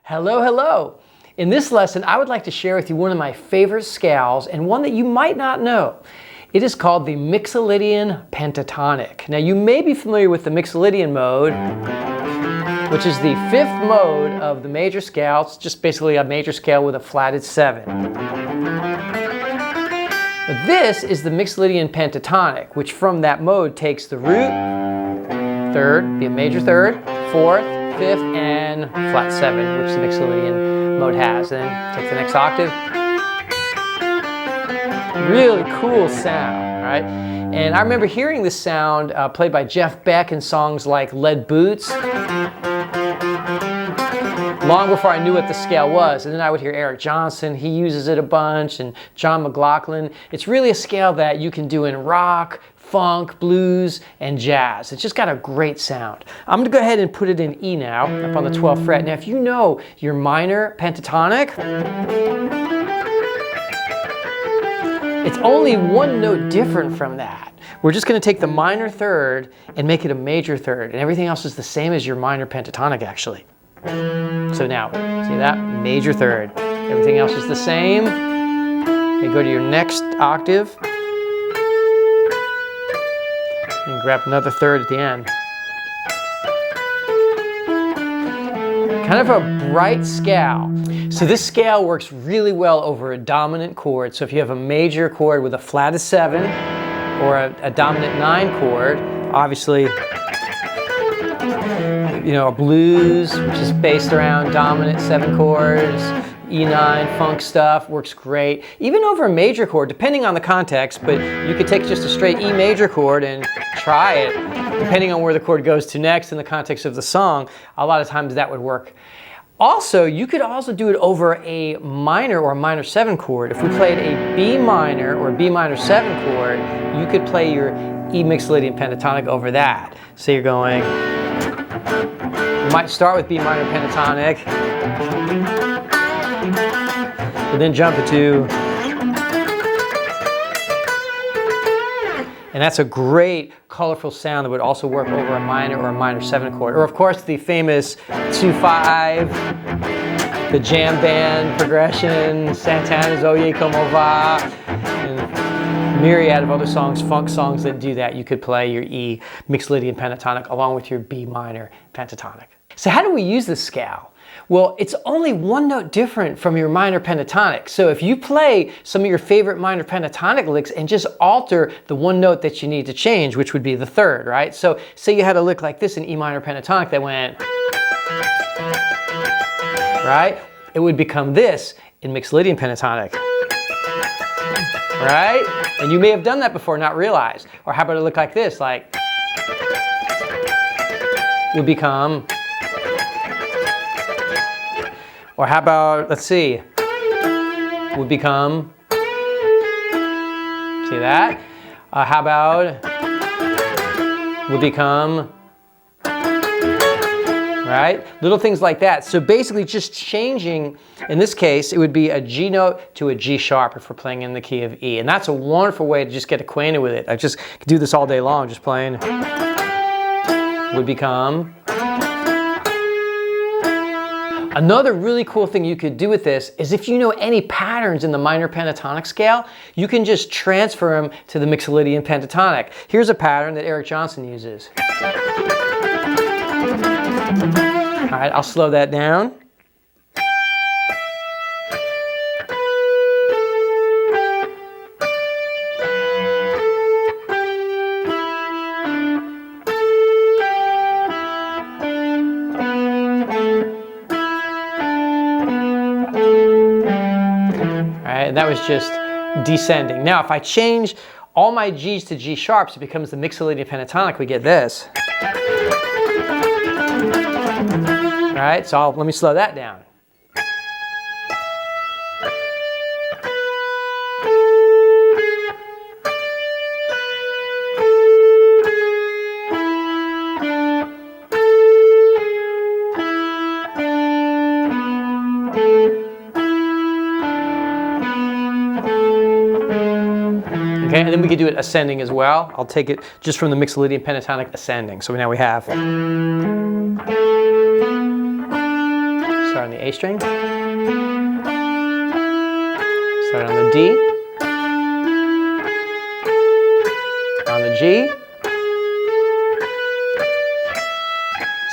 Hello, hello. In this lesson, I would like to share with you one of my favorite scales and one that you might not know. It is called the Mixolydian pentatonic. Now, you may be familiar with the Mixolydian mode, which is the fifth mode of the major scale. It's just basically a major scale with a flatted 7. But this is the Mixolydian pentatonic, which from that mode takes the root, third, be a major third, fourth, fifth, and flat 7, which the Mixolydian mode has. And then take the next octave. Really cool sound, right? And I remember hearing this sound played by Jeff Beck in songs like Lead Boots, long before I knew what the scale was. And then I would hear Eric Johnson, he uses it a bunch, and John McLaughlin. It's really a scale that you can do in rock, funk, blues, and jazz. It's just got a great sound. I'm gonna go ahead and put it in E now, up on the 12th fret. Now if you know your minor pentatonic, it's only one note different from that. We're just gonna take the minor third and make it a major third, and everything else is the same as your minor pentatonic actually. So now, see that? Major third. Everything else is the same. You go to your next octave and grab another third at the end. Kind of a bright scale. So this scale works really well over a dominant chord. So if you have a major chord with a flatted 7 or a dominant 9 chord, obviously, you know, a blues, which is based around dominant 7 chords, E9 funk stuff works great. Even over a major chord, depending on the context, but you could take just a straight E major chord and try it. Depending on where the chord goes to next in the context of the song, a lot of times that would work. Also, you could also do it over a minor or a minor 7 chord. If we played a B minor or a B minor 7 chord, you could play your E Mixolydian pentatonic over that. So you're going, you might start with B minor pentatonic, but then jump into, and that's a great colorful sound that would also work over a minor or a minor 7 chord. Or of course the famous 2-5, the jam band progression, Santana's Oye Como Va, and myriad of other songs, funk songs that do that. You could play your E Mixolydian pentatonic along with your B minor pentatonic. So how do we use this scale? Well, it's only one note different from your minor pentatonic. So if you play some of your favorite minor pentatonic licks and just alter the one note that you need to change, which would be the third, right? So say you had a lick like this in E minor pentatonic that went, right? It would become this in Mixolydian pentatonic, right? And you may have done that before, not realized. Or how about a lick like this, like, would become, or how about, let's see, would become, see that? How about, would become, right? Little things like that. So basically just changing, in this case, it would be a G note to a G sharp if we're playing in the key of E. And that's a wonderful way to just get acquainted with it. I just could do this all day long, just playing, would become. Another really cool thing you could do with this is if you know any patterns in the minor pentatonic scale, you can just transfer them to the Mixolydian pentatonic. Here's a pattern that Eric Johnson uses. All right, I'll slow that down. And that was just descending. Now, if I change all my G's to G sharps, it becomes the Mixolydian pentatonic. We get this. All right, so let me slow that down. Okay, and then we could do it ascending as well. I'll take it just from the Mixolydian pentatonic ascending. So now we have. Start on the the A string. Start on the D, on the G.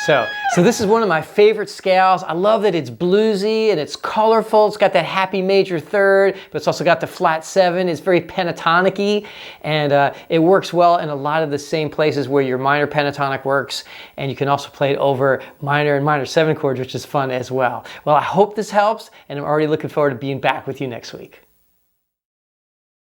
So this is one of my favorite scales. I love that it's bluesy and it's colorful. It's got that happy major third, but it's also got the flat 7. It's very pentatonic-y, and it works well in a lot of the same places where your minor pentatonic works, and you can also play it over minor and minor 7 chords, which is fun as well. Well, I hope this helps, and I'm already looking forward to being back with you next week.